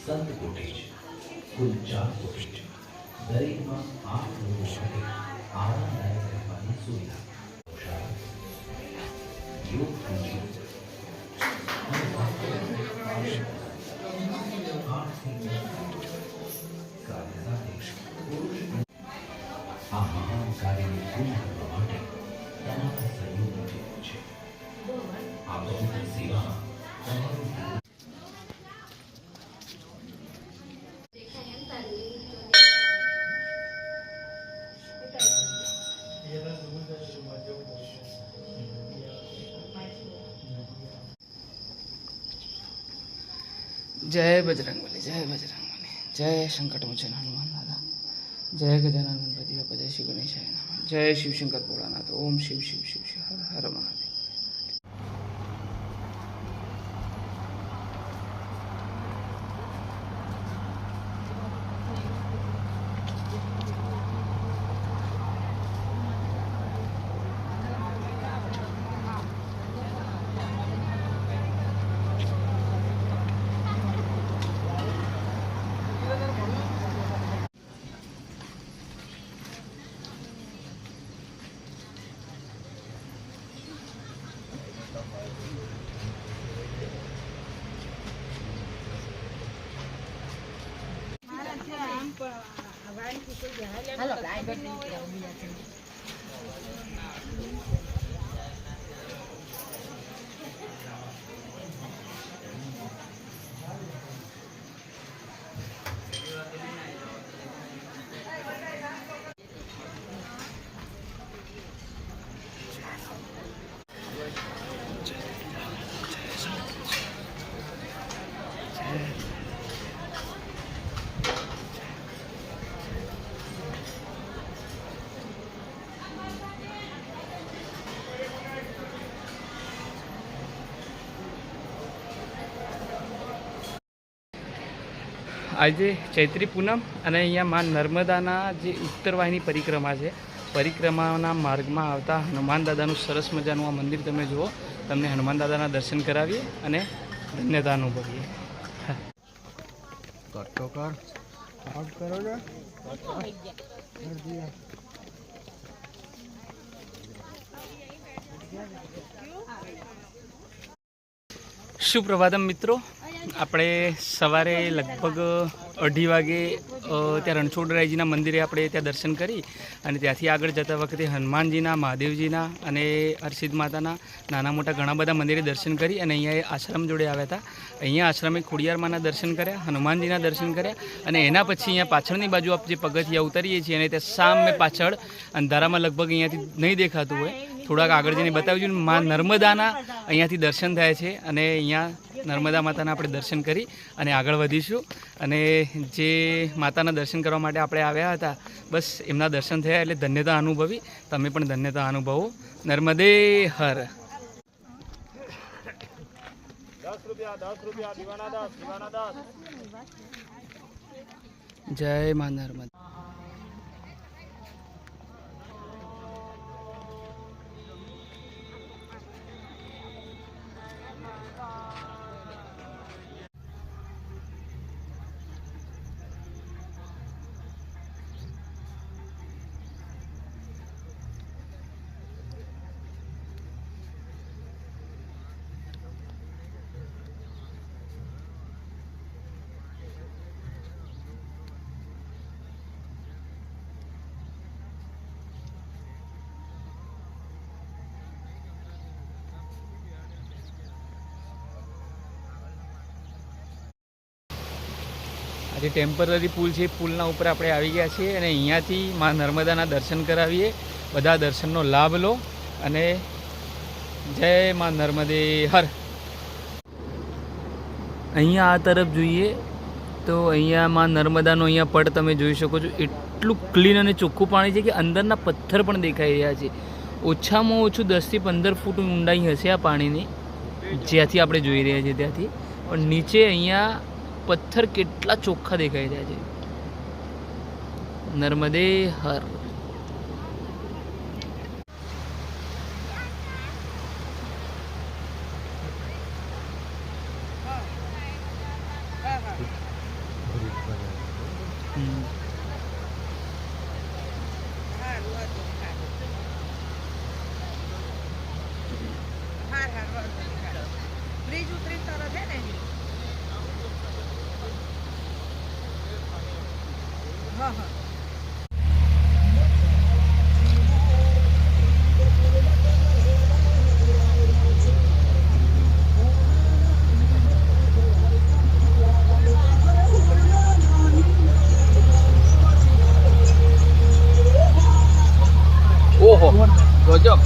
संत cottage कुल 4 cottage दरेक में 8 लोगों માટે આરામદાયક રહેવાની સુવિધા योग पूंजी આ મહાન કાર્યને પૂર્ણ કરવા માટે તમારા સહયોગની જરૂર છે. આ પવિત્ર સેવામાં તમારું जय बजरंगबली, जय बजरंगबली, जय संकट मोचन हनुमान दादा, जय गजानन गणपति बाप्पा, जय श्री गणेशाय नमः, जय शिव शंकर भोलानाथ, ओम शिव शिव शिव शिव हर हर महादेव. આજે ચૈત્રી પૂનમ અને અહીંયા માં નર્મદાના જે ઉત્તરવાહિની પરિક્રમા છે, પરિક્રમાના માર્ગમાં આવતા હનુમાન દાદાનું સરસ મજાનું આ મંદિર તમે જુઓ. તમને હનુમાન દાદાના દર્શન કરાવીએ અને ધન્યતા અનુભવીએ. સુપ્રભાતમ મિત્રો, આપણે સવારે લગભગ 2:30 વાગે ત્યાં રણછોડરાયજીના મંદિરે આપણે ત્યાં દર્શન કરી અને ત્યાંથી આગળ જતા વખતે હનુમાનજીના, મહાદેવજીના અને હરસિદ્ધ માતાના નાના મોટા ઘણા બધા મંદિરે દર્શન કરી અને અહીંયા આશ્રમ જોડે આવ્યા હતા. અહીંયા આશ્રમે ખોડિયારમાંના દર્શન કર્યા, હનુમાનજીના દર્શન કર્યા અને એના પછી અહીંયા પાછળની બાજુ આપણે જે પગથિયા ઉતરીએ છીએ અને ત્યાં સામે પાછળ અંધારામાં લગભગ અહીંયાથી નહીં દેખાતું હોય, થોડાક આગળ જઈને બતાવ્યું છું, માં નર્મદાના અહીંયાથી દર્શન થાય છે અને અહીંયા નર્મદા માતાના આપણે દર્શન કરી અને આગળ વધીશું. અને જે માતાના દર્શન કરવા માટે આપણે આવ્યા હતા, બસ એમના દર્શન થયા એટલે ધન્યતા અનુભવી. તમે પણ ધન્યતા અનુભવો. નર્મદે હર. 10 રૂપિયા દીવાના દાસ. જય માં નર્મદા. આ જે ટેમ્પરરી પુલ છે એ પુલના ઉપર આપણે આવી ગયા છીએ અને અહીંયાથી મા નર્મદાના દર્શન કરાવીએ. બધા દર્શનનો લાભ લો અને જય મા નર્મદે હર. અહીંયા આ તરફ જોઈએ તો અહીંયા મા નર્મદાનો અહીંયા પડ તમે જોઈ શકો છો. એટલું ક્લીન અને ચોખ્ખું પાણી છે કે અંદરના પથ્થર પણ દેખાઈ રહ્યા છે. ઓછામાં ઓછું 10 થી 15 ફૂટ ઊંડાઈ હશે આ પાણીની, જ્યાંથી આપણે જોઈ રહ્યા છીએ ત્યાંથી. પણ નીચે અહીંયા પથ્થર કેટલા ચોખ્ખા દેખાઈ રહ્યા છે. નર્મદે હર. બ્રિજ ઉતરી તરત હે ને. હા હા. ઓહો ગજબ.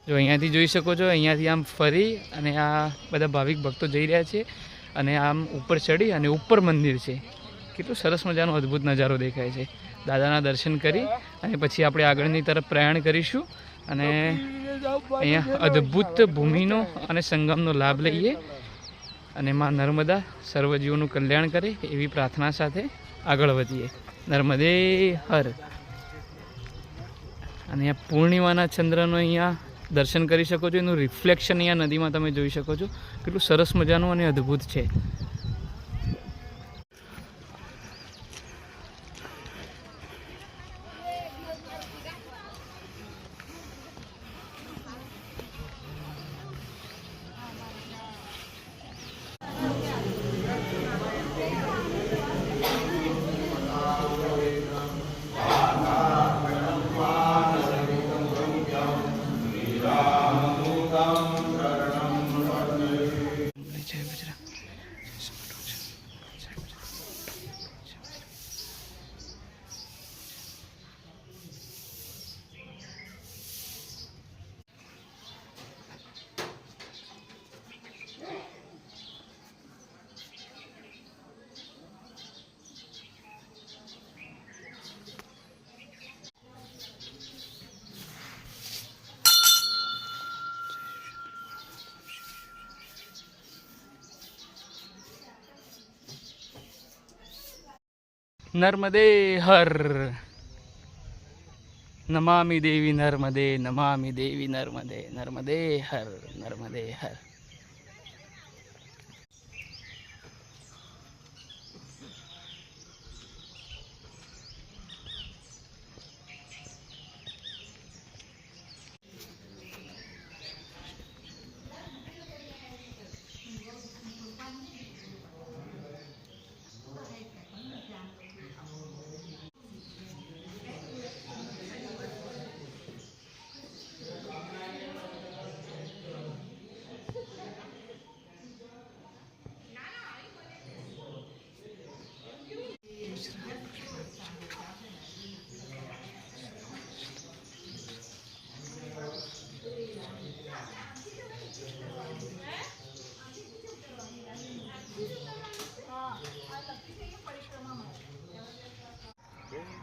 જો અહીંયાથી જોઈ શકો છો, અહીંયાથી આમ ફરી અને આ બધા ભાવિક ભક્તો જઈ રહ્યા છે અને આમ ઉપર ચડી અને ઉપર મંદિર છે. કેટલું સરસ મજાનો અદ્ભુત નજારો દેખાય છે. દાદાના દર્શન કરી અને પછી આપણે આગળની તરફ પ્રયાણ કરીશું અને અહીંયા અદ્ભુત ભૂમિનો અને સંગમનો લાભ લઈએ અને માં નર્મદા સર્વજીવોનું કલ્યાણ કરે એવી પ્રાર્થના સાથે આગળ વધીએ. નર્મદે હર. અને અહીંયા પૂર્ણિમાના ચંદ્રનો અહીંયા દર્શન કરી શકો છો. એનું રિફ્લેક્શન અહીંયા નદીમાં તમે જોઈ શકો છો. કેટલું સરસ મજાનું અને અદ્ભુત છે. નર્મદે હર. નમામિ દેવી નર્મદે, નમામિ દેવી નર્મદે, નર્મદે હર, નર્મદે હર.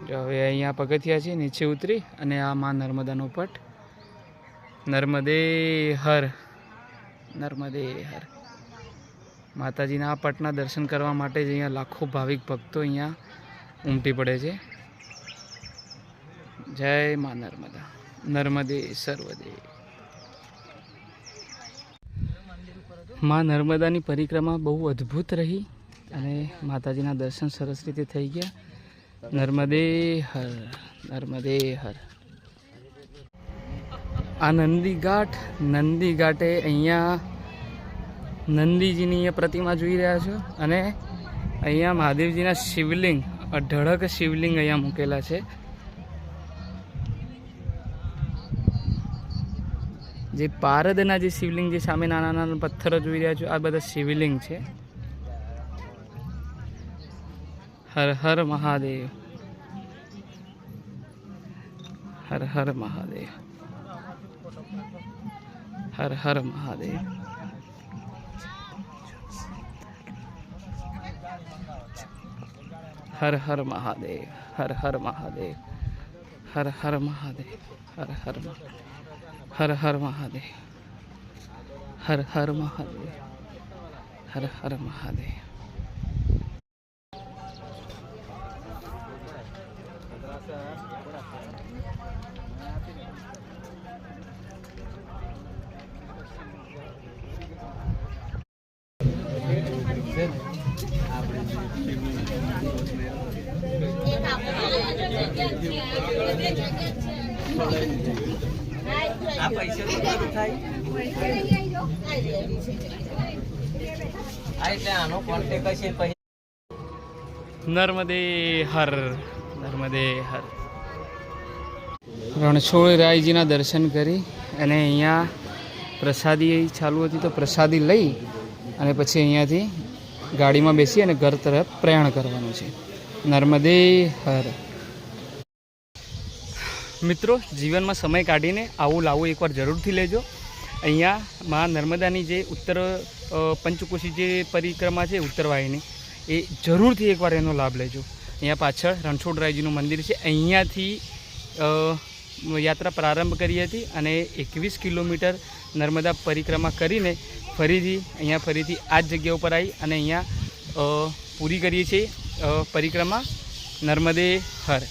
જો હવે અહીંયા પગથિયા છે, નીચે ઉતરી અને આ માં નર્મદાનો પટ. નર્મદે હર, નર્મદે હર. માતાજીના આ પટના દર્શન કરવા માટે જ અહીંયા લાખો ભાવિક ભક્તો અહીંયા ઉમટી પડે છે. જય માં નર્મદા, નર્મદે સર્વદે. માં નર્મદાની પરિક્રમા બહુ અદ્ભુત રહી અને માતાજીના દર્શન સરસ રીતે થઈ ગયા. નર્મદે હર, નર્મદે હર. આ નંદી ઘાટે અહીંયા નંદીજીની અહીંયા પ્રતિમા જોઈ રહ્યા છો અને અહીંયા મહાદેવજીના શિવલિંગ, અઢળક શિવલિંગ અહીંયા મૂકેલા છે. જે પારદના જે શિવલિંગ જે સામે નાના નાના પથ્થરો જોઈ રહ્યા છો આ બધા શિવલિંગ છે. હર હર મહાદેવ, હર હર મહાદેવ, હર હર મહાદેવ. હર હર મહાદેવ, હર હર મહાદેવ, હર હર મહાદેવ, હર હર મહાદેવ, હર હર મહાદેવ, હર હર મહાદેવ, હર હર મહાદેવ. નર્મદે હર, નર્મદે હર. રણછોડરાયજીના દર્શન કરી અને અહીંયા પ્રસાદી ચાલુ હતી તો પ્રસાદી લઈ અને પછી અહીંયાથી ગાડીમાં બેસી અને ઘર તરફ પ્રયાણ કરવાનું છે. નર્મદે હર. મિત્રો, જીવનમાં સમય કાઢીને આવું લાવું એકવાર જરૂરથી લેજો. અહીંયા માં નર્મદાની જે ઉત્તર પંચકોશી જે પરિક્રમા છે ઉત્તરવાહિની, એ જરૂરથી એકવાર એનો લાભ લેજો. અહીંયા પાછળ રણછોડરાયજીનું મંદિર છે. અહીંયાથી યાત્રા પ્રારંભ કરી હતી અને 21 કિલોમીટર નર્મદા પરિક્રમા કરીને ફરીથી આ જ જગ્યા ઉપર આવી અને અહીંયા પૂરી કરીએ છીએ પરિક્રમા. નર્મદે હર.